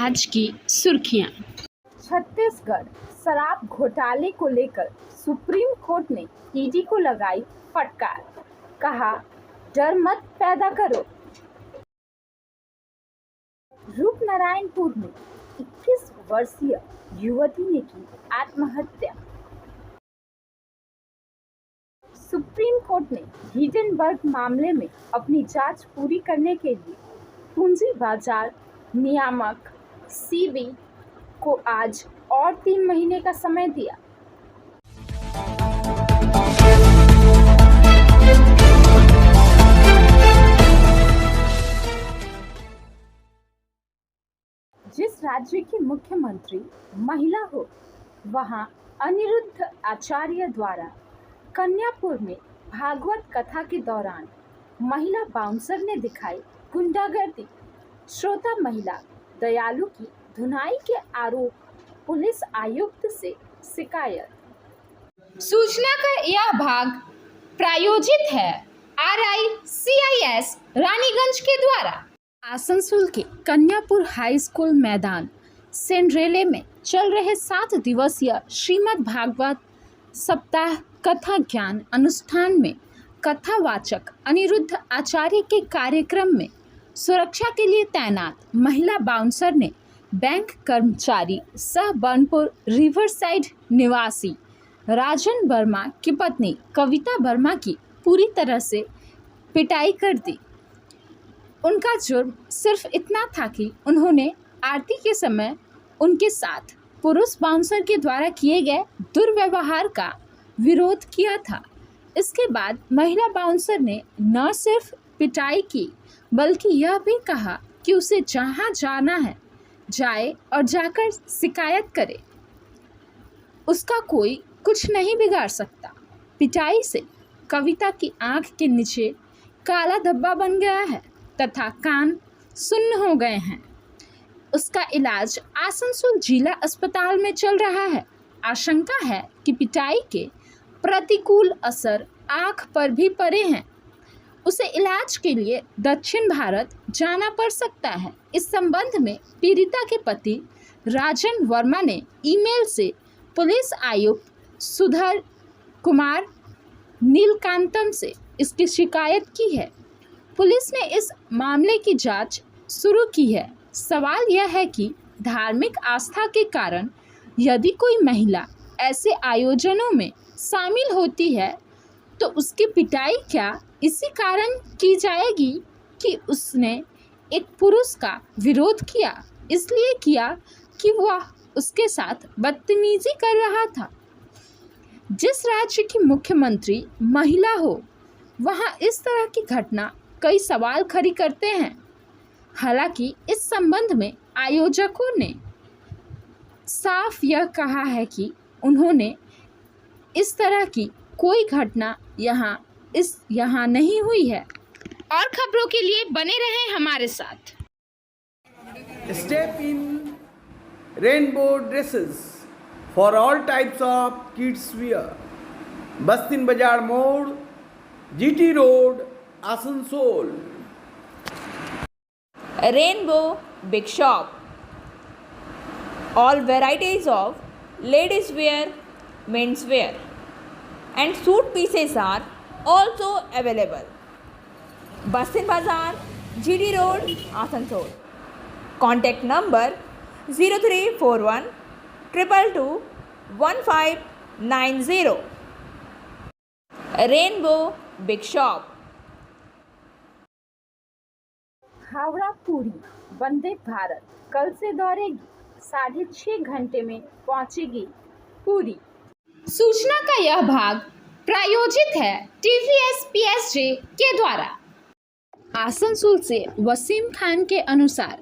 आज की सुर्खियां। छत्तीसगढ़ शराब घोटाले को लेकर सुप्रीम कोर्ट ने ईडी को लगाई फटकार, कहा डर मत पैदा करो। रूपनारायणपुर में 21 वर्षीय युवती ने की आत्महत्या। सुप्रीम कोर्ट ने हिंडनबर्ग मामले में अपनी जांच पूरी करने के लिए पूंजी बाजार नियामक सीबी को आज और 3 महीने का समय दिया। जिस राज्य की मुख्यमंत्री महिला हो, वहां अनिरुद्ध आचार्य द्वारा कन्यापुर में भागवत कथा के दौरान महिला बाउंसर ने दिखाई गुंडागर्दी। श्रोता महिला दयालु की धुनाई के आरोप, पुलिस आयुक्त से शिकायत। सूचना का यह भाग प्रायोजित है RICIS रानीगंज के द्वारा। आसनसोल के कन्यापुर हाई स्कूल मैदान सेंड्रेले में चल रहे 7 दिवसीय श्रीमद् भागवत सप्ताह कथा ज्ञान अनुष्ठान में कथावाचक अनिरुद्ध आचार्य के कार्यक्रम में सुरक्षा के लिए तैनात महिला बाउंसर ने बैंक कर्मचारी सह बनपुर रिवरसाइड निवासी राजन वर्मा की पत्नी कविता वर्मा की पूरी तरह से पिटाई कर दी। उनका जुर्म सिर्फ इतना था कि उन्होंने आरती के समय उनके साथ पुरुष बाउंसर के द्वारा किए गए दुर्व्यवहार का विरोध किया था। इसके बाद महिला बाउंसर ने न सिर्फ पिटाई की, बल्कि यह भी कहा कि उसे जहां जाना है जाए और जाकर शिकायत करे, उसका कोई कुछ नहीं बिगाड़ सकता। पिटाई से कविता की आंख के नीचे काला धब्बा बन गया है तथा कान सुन्न हो गए हैं। उसका इलाज आसनसोल जिला अस्पताल में चल रहा है। आशंका है कि पिटाई के प्रतिकूल असर आंख पर भी पड़े हैं। उसे इलाज के लिए दक्षिण भारत जाना पड़ सकता है। इस संबंध में पीड़िता के पति राजन वर्मा ने ईमेल से पुलिस आयुक्त सुधर कुमार नीलकांतम से इसकी शिकायत की है। पुलिस ने इस मामले की जांच शुरू की है। सवाल यह है कि धार्मिक आस्था के कारण यदि कोई महिला ऐसे आयोजनों में शामिल होती है तो उसकी पिटाई क्या इसी कारण की जाएगी कि उसने एक पुरुष का विरोध किया, इसलिए किया कि वह उसके साथ बदतमीजी कर रहा था। जिस राज्य की मुख्यमंत्री महिला हो, वहां इस तरह की घटना कई सवाल खड़ी करते हैं। हालांकि इस संबंध में आयोजकों ने साफ यह कहा है कि उन्होंने इस तरह की कोई घटना यहाँ नहीं हुई है। और खबरों के लिए बने रहें हमारे साथ। Step in rainbow dresses for all types of kids wear. Bastin Bazaar Mode, GT Road, Asansol. Rainbow Big Shop. All varieties of ladies wear, men's wear, and suit pieces are also available. Bastin Bazaar, GD Road, Asansol. Contact number 0341 222 1590. Rainbow Big Shop. Howrah Puri Vande Bharat कल से दौड़ेगी। 6.5 घंटे में पहुंचेगी पुरी। सूचना का यह भाग प्रायोजित है TVS PSG के द्वारा। आसनसोल से वसीम खान के अनुसार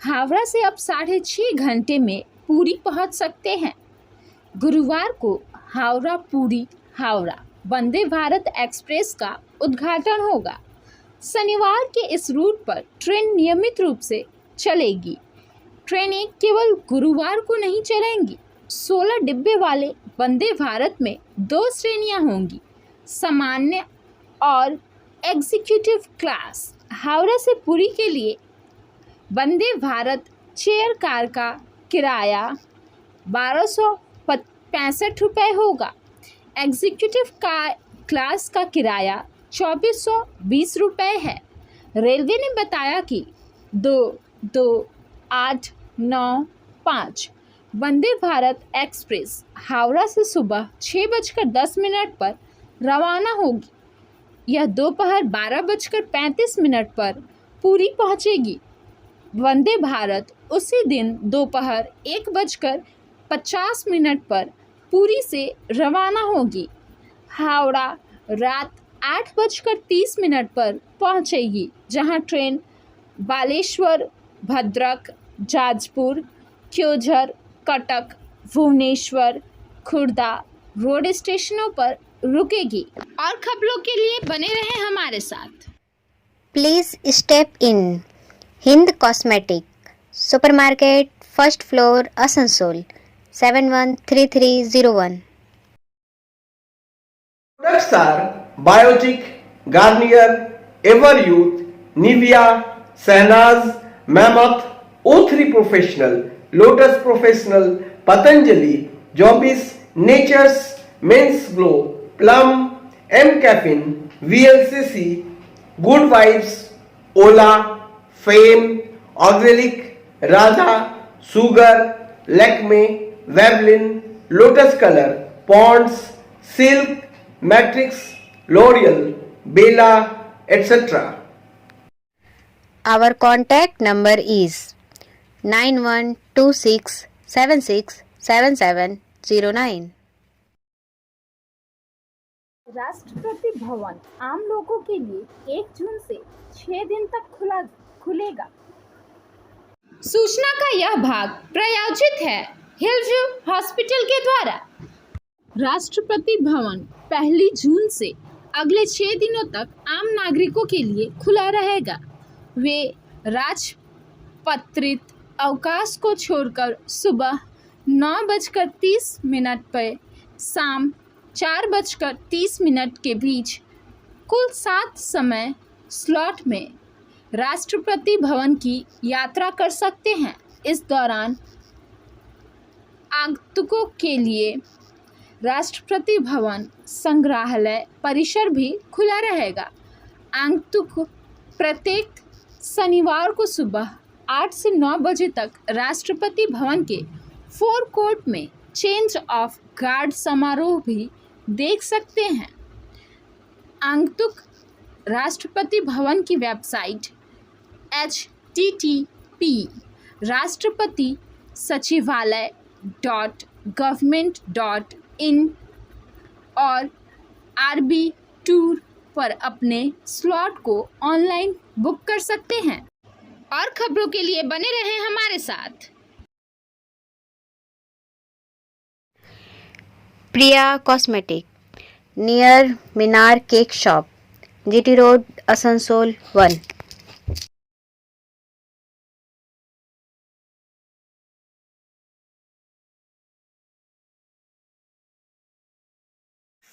हावड़ा से अब 6.5 घंटे में पुरी पहुंच सकते हैं। गुरुवार को हावड़ा पुरी हावड़ा वंदे भारत एक्सप्रेस का उद्घाटन होगा। शनिवार के इस रूट पर ट्रेन नियमित रूप से चलेगी। ट्रेनें केवल गुरुवार को नहीं चलेंगी। 16 डिब्बे वाले वंदे भारत में 2 श्रेणियां होंगी, सामान्य और एग्जीक्यूटिव क्लास। हावड़ा से पुरी के लिए वंदे भारत चेयर कार का किराया 1265 रुपये होगा। एग्जीक्यूटिव क्लास का किराया 2420 रुपये है। रेलवे ने बताया कि 2-2-8-9-5 वंदे भारत एक्सप्रेस हावड़ा से सुबह 6:10 पर रवाना होगी। यह दोपहर 12:35 पर पुरी पहुंचेगी। वंदे भारत उसी दिन दोपहर 1:50 पर पुरी से रवाना होगी। हावड़ा रात 8:30 पर पहुंचेगी, जहां ट्रेन बालेश्वर, भद्रक, जाजपुर, क्योंझर, कटक, भुवनेश्वर, खुर्दा रोड स्टेशनों पर रुकेगी। और खबरों के लिए बने रहें हमारे साथ। Please step in. Hind Cosmetic, Supermarket, First Floor, Asansol, 713301. Products are Biotic, Garnier, Everyouth, Nivea, Sahnaz, Mammoth, O3 Professional, Lotus Professional, Patanjali, Jobis, Nature's, Men's Glow, Plum, M Caffeine, VLCC, Good Vibes, Ola, Fame, Organic, Radha, Sugar, Lakme, Veblen, Lotus Color, Ponds, Silk, Matrix, L'Oreal, Bella, etc. Our contact number is 9126767709. Rashtrapati Bhavan आम लोगों के लिए 1 जून से 6 दिन तक खुलेगा। सूचना का यह भाग प्रायोजित है हिलव्यू हॉस्पिटल के द्वारा। राष्ट्रपति भवन 1 जून से अगले 6 दिनों तक आम नागरिकों के लिए खुला रहेगा। वे राजपत्रित अवकाश को छोड़कर सुबह 9:30 पर शाम 4:30 के बीच कुल 7 समय स्लॉट में राष्ट्रपति भवन की यात्रा कर सकते हैं। इस दौरान आगंतुकों के लिए राष्ट्रपति भवन संग्रहालय परिसर भी खुला रहेगा। आगंतुक प्रत्येक शनिवार को सुबह 8 से 9 बजे तक राष्ट्रपति भवन के फोर कोर्ट में चेंज ऑफ गार्ड समारोह भी देख सकते हैं। आगंतुक राष्ट्रपति भवन की वेबसाइट http raष्ट्रपति-सचिवालय.gov.in और RB टूर पर अपने स्लॉट को ऑनलाइन बुक कर सकते हैं। और खबरों के लिए बने रहें हमारे साथ। Priya Cosmetic, near Minar Cake Shop, GT Road, Asansol 1.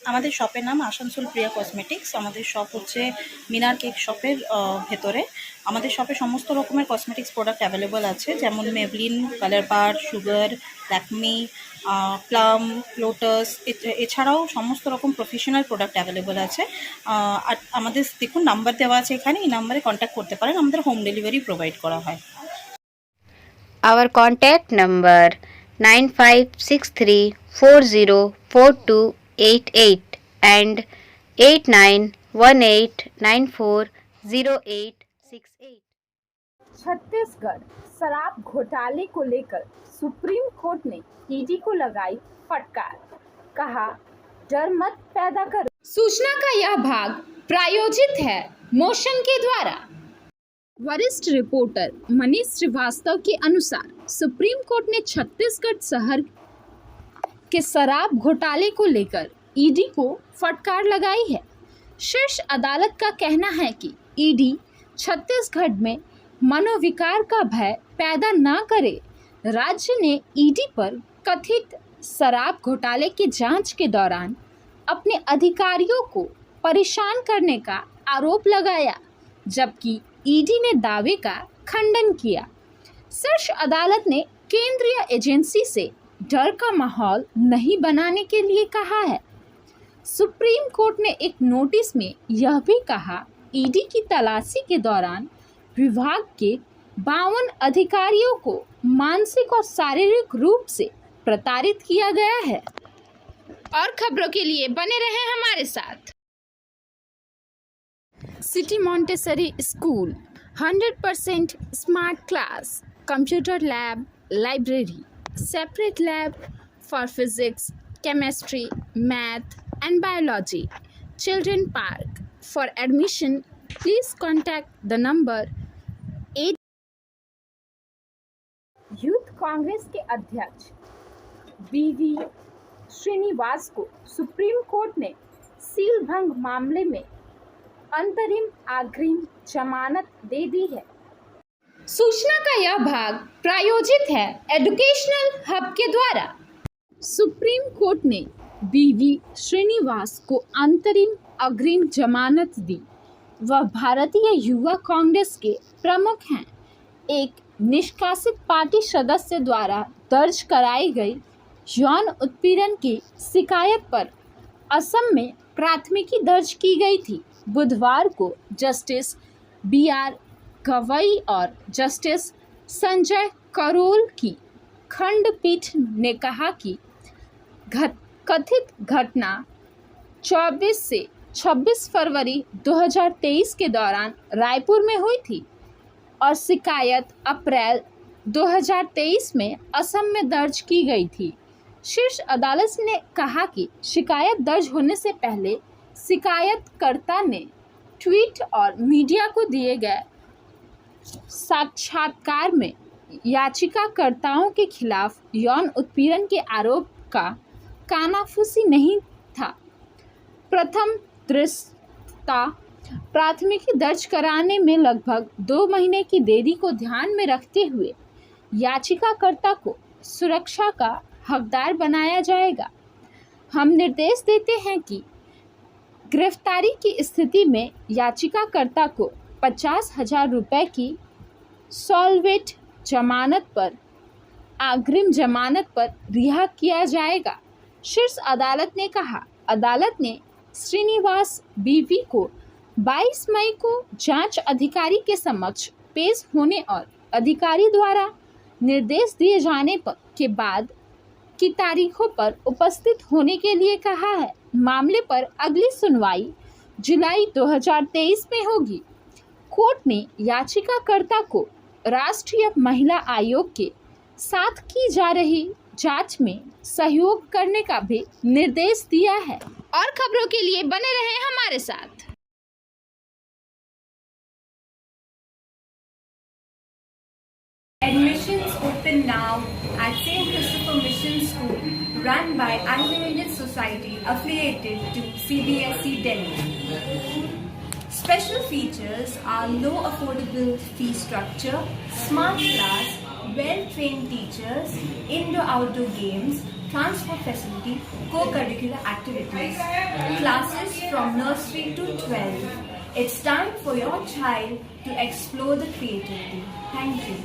আমাদের শপের নাম আসানসোল প্রিয়া কসমেটিক্স। আমাদের শপ হচ্ছে মিনার কেক শপের ভেতরে। আমাদের শপে সমস্ত রকমের কসমেটিক্স প্রোডাক্ট অ্যাভেলেবল আছে, যেমন মেবলিন, কালার বার, সুগার, ল্যাকমি, প্লাম, লোটাস, এছাড়াও সমস্ত রকম প্রফেশনাল প্রোডাক্ট অ্যাভেলেবল আছে। আর আমাদের দেখুন নাম্বার দেওয়া আছে এখানে, এই নাম্বারে কন্ট্যাক্ট করতে পারেন। আমাদের হোম ডেলিভারি প্রোভাইড করা হয়। Our contact number 9563404288 and 8918940868. Chhattisgarh शराब घोटाले को लेकर सुप्रीम कोर्ट ने ईडी को लगाई फटकार। कहा, डर मत पैदा करो। सूचना का यह भाग प्रायोजित है मोशन के द्वारा। वरिष्ठ रिपोर्टर मनीष श्रीवास्तव के अनुसार सुप्रीम कोर्ट ने छत्तीसगढ़ शहर के शराब घोटाले को लेकर ईडी को फटकार लगाई है। शीर्ष अदालत का कहना है कि ईडी छत्तीसगढ़ में मनोविकार का भय पैदा न करे। राज्य ने ईडी पर कथित शराब घोटाले की जांच के दौरान अपने अधिकारियों को परेशान करने का आरोप लगाया, जबकि ईडी ने दावे का खंडन किया। शीर्ष अदालत ने केंद्रीय एजेंसी से डर का माहौल नहीं बनाने के लिए कहा है। सुप्रीम कोर्ट ने एक नोटिस में यह भी कहा, ईडी की तलाशी के दौरान विभाग के 52 अधिकारियों को मानसिक और शारीरिक रूप से प्रताड़ित किया गया है। और खबरों के लिए बने रहें हमारे साथ। City Montessori school 100% smart class, computer lab, library, separate lab for physics, chemistry, math and biology, children park. For admission, please contact the number 8. Youth Congress के अध्यक्ष वी श्रीनिवास को सुप्रीम कोर्ट ने सील भंग मामले में अंतरिम अग्रिम जमानत दे दी है। सूचना का यह भाग प्रायोजित है एजुकेशनल हब के द्वारा। सुप्रीम कोर्ट ने वी श्रीनिवास को अंतरिम अग्रिम जमानत दी। वह भारतीय युवा कांग्रेस के प्रमुख हैं। एक निष्कासित पार्टी सदस्य द्वारा दर्ज कराई गई यौन उत्पीड़न की शिकायत पर असम में प्राथमिकी दर्ज की गई थी। बुधवार को जस्टिस BR गवई और जस्टिस संजय करोल की खंडपीठ ने कहा कि कथित घटना 24 से 26 फरवरी 2023 के दौरान रायपुर में हुई थी और शिकायत अप्रैल 2023 में असम में दर्ज की गई थी। शीर्ष अदालत ने कहा कि शिकायत दर्ज होने से पहले शिकायतकर्ता ने ट्वीट और मीडिया को दिए गए साक्षात्कार में याचिकाकर्ताओं के खिलाफ यौन उत्पीड़न के आरोप का कानाफूसी नहीं था। प्रथम दृष्टया प्राथमिकी दर्ज कराने में लगभग 2 महीने की देरी को ध्यान में रखते हुए याचिकाकर्ता को सुरक्षा का हकदार बनाया जाएगा। हम निर्देश देते हैं कि गिरफ्तारी की स्थिति में याचिकाकर्ता को 50,000 रुपये की सॉल्वेट जमानत पर अग्रिम जमानत पर रिहा किया जाएगा। शीर्ष अदालत ने कहा, अदालत ने श्रीनिवास बीवी को 22 मई को जांच अधिकारी के समक्ष पेश होने और अधिकारी द्वारा निर्देश दिए जाने के बाद की तारीखों पर उपस्थित होने के लिए कहा है। मामले पर अगली सुनवाई जुलाई 2023 में होगी। कोर्ट ने याचिकाकर्ता को राष्ट्रीय महिला आयोग के साथ की जा रही जांच में सहयोग करने का भी निर्देश दिया है। और खबरों के लिए बने रहें हमारे साथ। Admissions open now at St. Christopher Mission School, run by Anglo-Indian Society affiliated to CBSE Delhi. Special features are low affordable fee structure, smart class, well-trained teachers, indoor-outdoor games, transport facility, co-curricular activities, classes from nursery to 12. It's time for your child to explore the creativity. Thank you.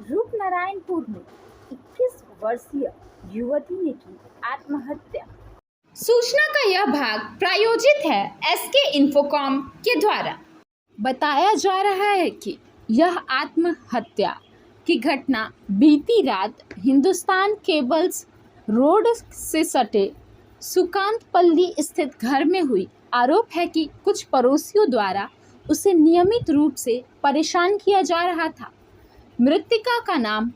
Rupnarayanpur में 21 वर्षीय युवती ने की आत्महत्या। सूचना का यह भाग प्रायोजित है SK इन्फोकॉम के द्वारा। बताया जा रहा है कि यह आत्महत्या की घटना बीती रात हिंदुस्तान केबल्स रोड से सटे सुकांतपल्ली स्थित घर में हुई। आरोप है कि कुछ पड़ोसियों द्वारा उसे नियमित रूप से परेशान किया जा रहा था। मृतका का नाम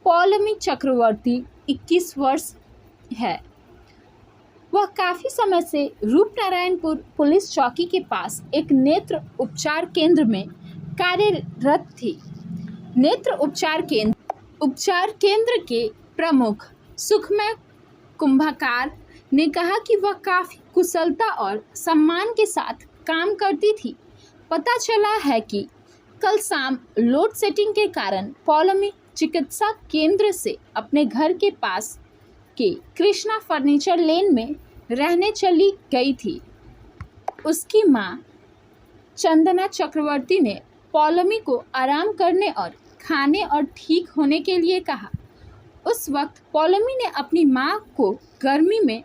पौलमी चक्रवर्ती 21 वर्ष है। वह काफ़ी समय से रूपनारायणपुर पुलिस चौकी के पास एक नेत्र उपचार केंद्र में कार्यरत थी। नेत्र उपचार केंद्र के प्रमुख सुखमय कुंभकार ने कहा कि वह काफ़ी कुशलता और सम्मान के साथ काम करती थी। पता चला है कि कल शाम लोड सेटिंग के कारण पौलमी चिकित्सा केंद्र से अपने घर के पास के कृष्णा फर्नीचर लेन में रहने चली गई थी। उसकी मां चंदना चक्रवर्ती ने पौलमी को आराम करने और खाने और ठीक होने के लिए कहा। उस वक्त पौलमी ने अपनी मां को गर्मी में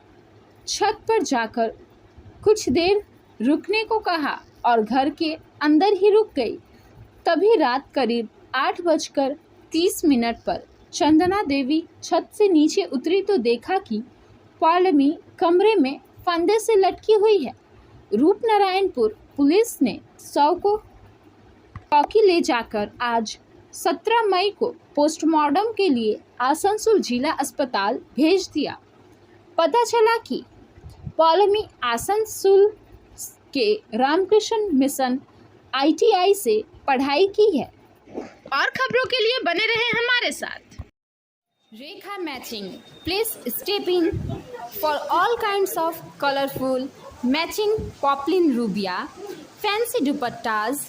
छत पर जाकर कुछ देर रुकने को कहा और घर के अंदर ही रुक गई। तभी रात करीब 8:30 पर चंदना देवी छत से नीचे उतरी तो देखा कि पौलमी कमरे में फंदे से लटकी हुई है। रूपनारायणपुर पुलिस ने शव को चौकी ले जाकर आज 17 मई को पोस्टमार्टम के लिए आसनसोल जिला अस्पताल भेज दिया। पता चला कि पौलमी आसनसोल के रामकृष्ण मिशन ITI से पढ़ाई की है। और खबरों के लिए बने रहे हमारे साथ। Rekha matching, please step in for all kinds of colourful matching poplin रूबिया, fancy dupattas,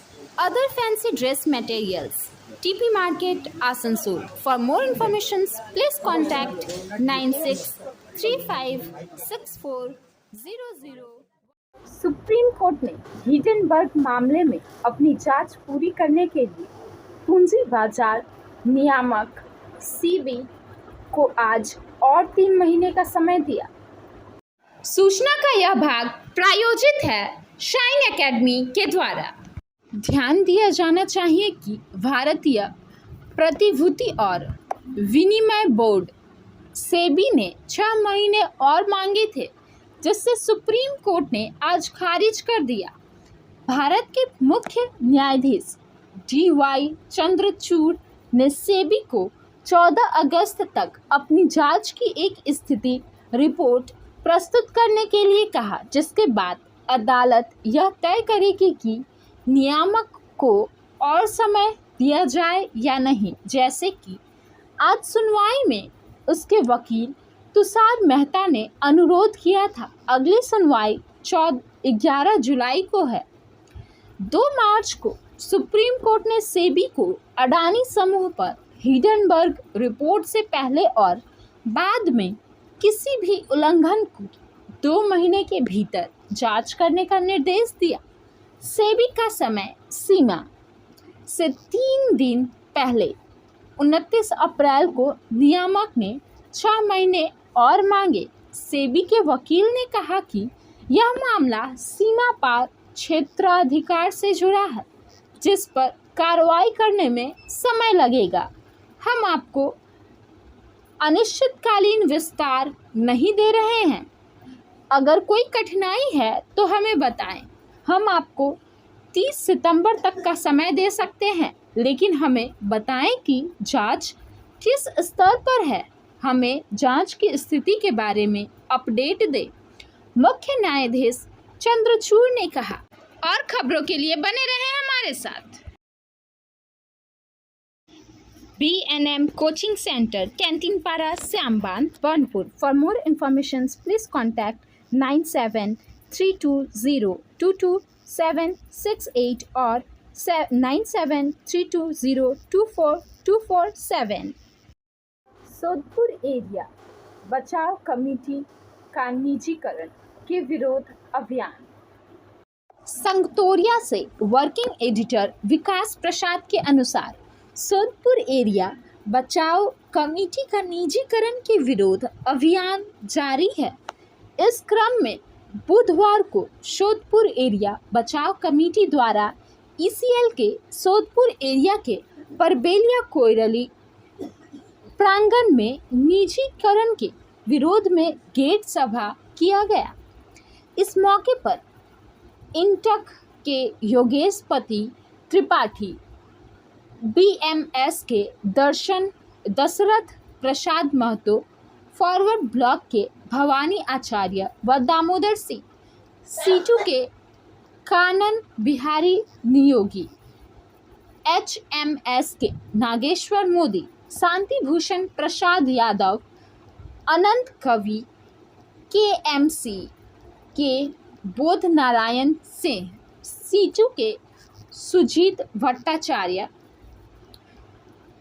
other fancy dress materials. TP Market, Asansol. For more information, please contact 96356400. Supreme court ने हिडेनबर्ग मामले में अपनी जांच पूरी करने के लिए पूंजी बाजार नियामक SEBI को आज और 3 महीने का समय दिया। सूचना का यह भाग प्रायोजित है शाइन एकेडमी के द्वारा। ध्यान दिया जाना चाहिए कि भारतीय प्रतिभूति और विनिमय बोर्ड SEBI ने 6 महीने और मांगे थे, जिससे सुप्रीम कोर्ट ने आज खारिज कर दिया। भारत के मुख्य न्यायाधीश DY चंद्रचूड़ ने SEBI को 14 अगस्त तक अपनी जांच की एक स्थिति रिपोर्ट प्रस्तुत करने के लिए कहा, जिसके बाद अदालत यह तय करेगी कि नियामक को और समय दिया जाए या नहीं। जैसे कि आज सुनवाई में उसके वकील तुषार मेहता ने अनुरोध किया था। अगली सुनवाई 11 जुलाई को है। 2 मार्च को सुप्रीम कोर्ट ने SEBI को अडानी समूह पर हिडेनबर्ग रिपोर्ट से पहले और बाद में किसी भी उल्लंघन को 2 महीने के भीतर जांच करने का निर्देश दिया। SEBI का समय सीमा से 3 दिन पहले 29 अप्रैल को नियामक ने 6 महीने और मांगे। SEBI के वकील ने कहा कि यह मामला सीमा पार क्षेत्राधिकार से जुड़ा है, जिस पर कार्रवाई करने में समय लगेगा। हम आपको अनिश्चितकालीन विस्तार नहीं दे रहे हैं। अगर कोई कठिनाई है तो हमें बताएं। हम आपको 30 सितंबर तक का समय दे सकते हैं, लेकिन हमें बताएं कि जांच किस स्तर पर है। हमें जांच की स्थिति के बारे में अपडेट दें, मुख्य न्यायाधीश चंद्रचूड़ ने कहा। और खबरों के लिए बने रहें हमारे साथ। B&M coaching centre, canteen Para, Shyamban, Burnpur. For more information please contact 9732022768 और 9732024247। सोदपुर एरिया बचाव कमेटी का निजीकरण के विरोध अभियान। संगतोरिया से वर्किंग एडिटर विकास प्रसाद के अनुसार सोदपुर एरिया बचाव कमेटी का निजीकरण के विरोध अभियान जारी है। इस क्रम में बुधवार को सोदपुर एरिया बचाव कमेटी द्वारा ECL के सोदपुर एरिया के परबेलिया कोयरली प्रांगण में निजीकरण के विरोध में गेट सभा किया गया। इस मौके पर इंटक के योगेश पति त्रिपाठी, BMS के दशरथ प्रसाद महतो, फॉरवर्ड ब्लॉक के भवानी आचार्य व दामोदर सिंह, C2 के कानन बिहारी नियोगी, HMS के नागेश्वर मोदी, शांति भूषण प्रसाद यादव, अनंत कवि, KMC के बोध नारायण सिंह, C2 के सुजीत भट्टाचार्य,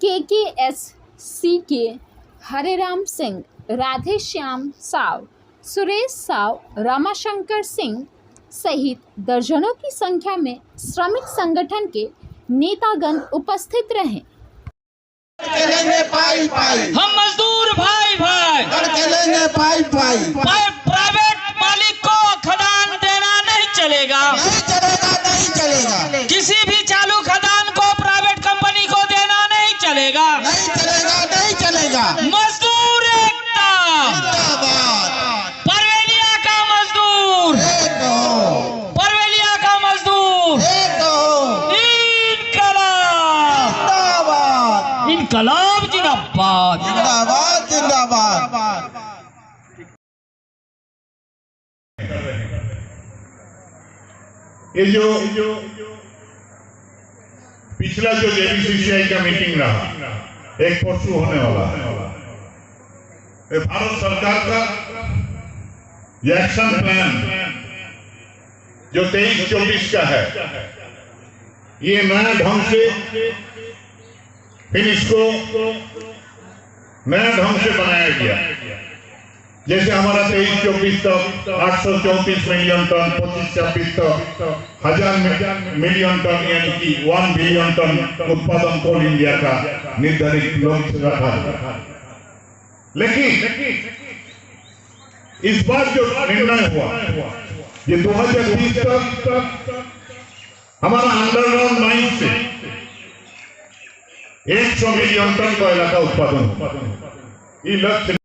KKSC के हरेराम सिंह, राधेश्याम साव, सुरेश साव, रामाशंकर सिंह सहित दर्जनों की संख्या में श्रमिक संगठन के नेतागण उपस्थित रहे। चलेंगे पाई पाई, हम मजदूर भाई भाई चलेंगे पाई पाई, प्राइवेट मालिक को खदान देना नहीं चलेगा, नहीं चलेगा नहीं चलेगा, किसी भी चालू खदान को प्राइवेट कंपनी को देना नहीं चलेगा, नहीं चलेगा नहीं चलेगा। मजदूर एकता जिंदाबाद, परवेलिया का मजदूर, एक हो, परवेलिया का मजदूर, एक हो, इनकलाब इनकलाब जिंदाबाद। जिंदाबाद जिंदाबाद। ये जो पिछला जो जेबीसीसीआई का मीटिंग रहा, एक परसों होने वाला है, ये भारत सरकार का ये एक्शन प्लान जो 23-24 का है, ये नया ढंग से फिर इसको नया ढंग से बनाया गया। जैसे हमारा 23-24 तक 834 मिलियन टन, 25-26 तक 1000 मिलियन टन यानी कि 1 बिलियन टन उत्पादन कोल इंडिया का निर्धारित लक्ष्य रखा था। लेकिन इस बार जो निर्णय हुआ, ये 2030 तक हमारा अंडरग्राउंड माइन से 100 मिलियन टन कोयला का उत्पादन होगा। ये लक्ष्य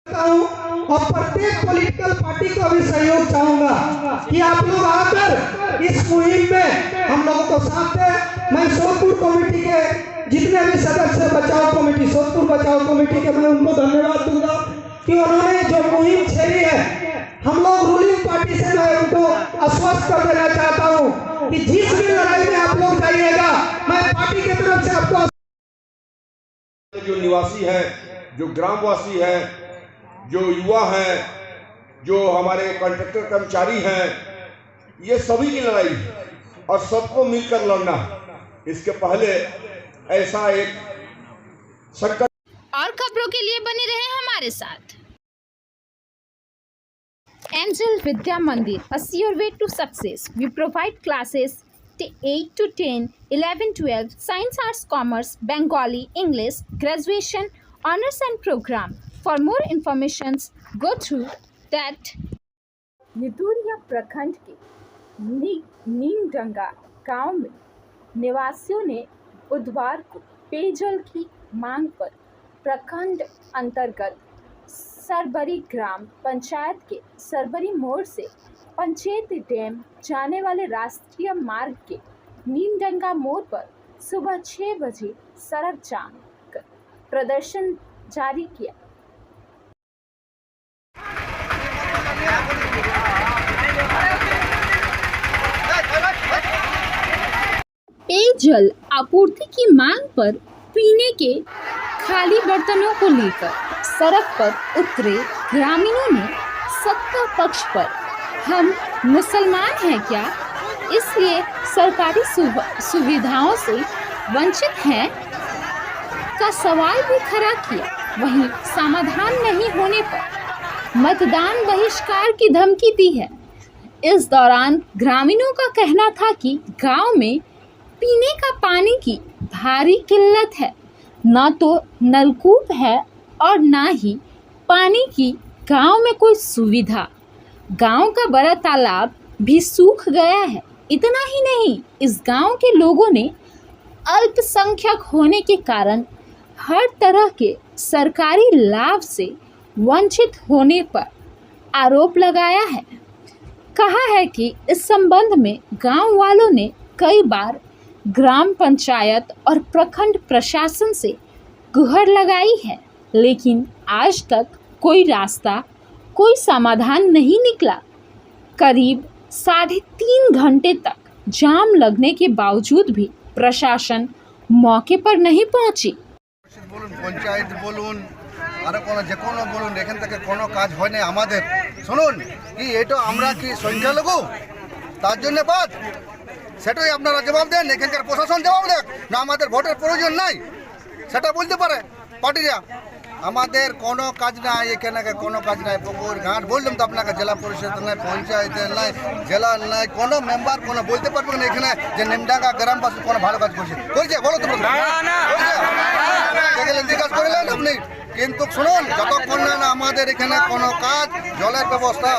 और प्रत्येक पॉलिटिकल पार्टी को भी सहयोग चाहूंगा कि आप लोग आकर इस मुहिम में हम लोगों को साथ दें। मैं सोदपुर कमेटी के जितने भी सदस्य बचाओ कमेटी, सोदपुर बचाओ कमेटी के, मैं उनको धन्यवाद दूंगा कि उन्होंने जो मुहिम छेड़ी है, हम लोग रूलिंग पार्टी से मैं उनको आश्वस्त कर देना चाहता हूँ कि जिस भी लड़ाई में आप लोग जाइएगा, मैं पार्टी की तरफ से आपको, जो निवासी है, जो ग्रामवासी है, जो युवा हैं, जो हमारे कॉन्ट्रैक्टर कर्मचारी हैं, ये सभी की लड़ाई है और सबको मिलकर लड़ना। इसके पहले ऐसा एक संकट। और खबरों के लिए बने रहे हमारे साथ। Angel Vidya Mandir, a sure way to success. We provide classes 8 to 10, 11, 12, Science, Arts, Commerce, Bengali, English, Graduation, Honors and Program. For more information, go through that. निदुरिया प्रखंड के नीमडंगा गांव में निवासियों ने बुधवार को पेयजल की मांग पर प्रखंड अंतर्गत सरबरी ग्राम पंचायत के सरबरी मोड़ से पंचेत डैम जाने वाले राष्ट्रीय मार्ग के नीमडंगा मोड़ पर सुबह 6 बजे सड़क जाम कर प्रदर्शन जारी किया। पेयजल आपूर्ति की मांग पर पीने के खाली बर्तनों को लेकर सड़क पर उतरे ग्रामीणों ने सत्ता पक्ष पर हम मुसलमान हैं क्या, इसलिए सरकारी सुविधाओं से वंचित हैं का सवाल भी खड़ा किया। वहीं समाधान नहीं होने पर मतदान बहिष्कार की धमकी दी है। इस दौरान ग्रामीणों का कहना था कि गांव में पीने का पानी की भारी किल्लत है, न तो नलकूप है और न ही पानी की गांव में कोई सुविधा। गांव का बड़ा तालाब भी सूख गया है। इतना ही नहीं, इस गांव के लोगों ने अल्पसंख्यक होने के कारण हर तरह के सरकारी लाभ से वंचित होने पर आरोप लगाया है। कहा है कि इस संबंध में गांव वालों ने कई बार ग्राम पंचायत और प्रखंड प्रशासन से गुहार लगाई है, लेकिन आज तक कोई रास्ता, कोई समाधान नहीं निकला। करीब 3.5 घंटे तक जाम लगने के बावजूद भी प्रशासन मौके पर नहीं पहुंची। पंचायत बोलून আর কোনো যে কোনো বলুন, এখান থেকে কোনো কাজ হয় না আমাদের। শুনুন কি এটা আমরা কি সংখ্যালঘু তার জন্য বাদ সেটাই আপনারা জবাব দেন, এখানকার প্রশাসন জবাব দেন, না আমাদের ভোটের প্রয়োজন নাই সেটা বলতে পারে পার্টিরা। আমাদের কোনো কাজ নাই এখানে, কোনো কাজ নাই। পুকুর ঘাট বললাম তো আপনাকে, জেলা পরিষদ নাই, পঞ্চায়েতের নাই, জেলা নাই, কোনো মেম্বার কোনো বলতে পারবে না এখানে যে নিমডাঙ্গা গ্রামবাসী কোনো ভালো কাজ করছে। বলো তো জিজ্ঞাসা করলেন আপনি। কিন্তু শুনুন, যতক্ষণ না আমাদের এখানে কোনো কাজ জলের ব্যবস্থা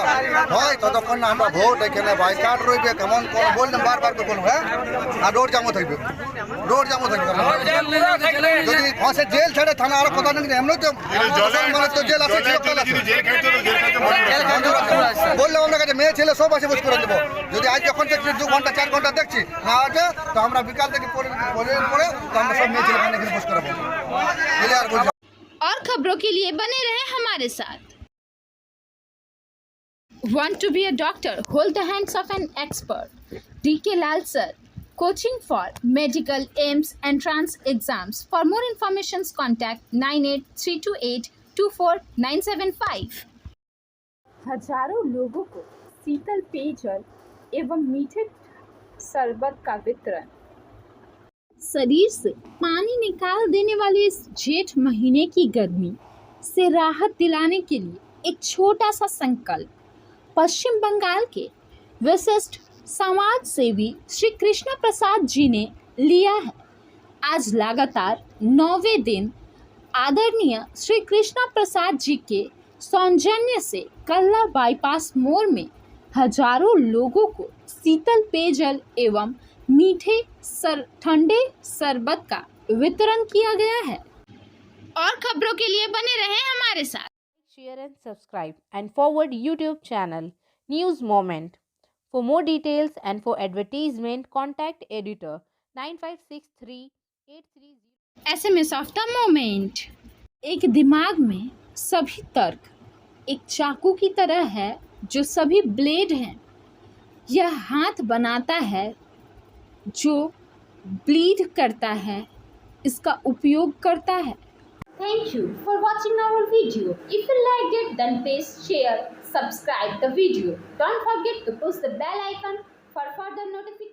হয় ততক্ষণ না আমরা ভোট এখানে বাইকাট রইবে। কেমন কোন বললাম বারবার করে বলবো, হ্যাঁ। আর রোড জামও থাকবে, রোড জামও থাকবে। যদি ফাঁসে জেল ছেড়ে থানা আরো কথা নেই, এমনি তো মানে তো জেল আছে, বললাম আপনার কাছে মেয়ে ছেলে সব আছে বুঝ করে দেবো। যদি আজ যখন দেখছি 2 ঘন্টা 4 ঘন্টা দেখছি না আছে, তো আমরা বিকাল থেকে পরে তো আমরা সব মেয়ে ছেলে এখানে বুঝ করাবো। ক্লিয়ার বলছি। और खबरों के लिए बने रहें हमारे साथ। Want to be a doctor? Hold the hands of an expert. DK Lal sir. Coaching for medical, AIMS, entrance exams. For more information, contact 9832824975. हजारों लोगों को शीतल पेयजल एवं मीठे शरबत का वितरण। शरीर से पानी निकाल देने वाले इस जेठ महीने की गर्मी से राहत दिलाने के लिए एक छोटा सा संकल्प पश्चिम बंगाल के विशिष्ट समाज सेवी श्री कृष्णा प्रसाद जी ने लिया है। आज लगातार 9वें दिन आदरणीय श्री कृष्णा प्रसाद जी के सौजन्य से कल्ला बाईपास मोड़ में हजारों लोगों को शीतल पेयजल एवं मीठे ठंडे शरबत का वितरण किया गया है। और खबरों के लिए बने रहें हमारे साथ। Share and subscribe and forward YouTube channel News Moment. For more details and for advertisement, contact editor 956383. SMS of the moment. एक दिमाग में सभी तर्क एक चाकू की तरह है जो सभी ब्लेड हैं। यह हाथ बनाता है जो ब्लीड करता है, इसका उपयोग करता है। Thank you for watching our video. If you liked it, then please share, subscribe the video. Don't forget to push the bell icon for further notifications.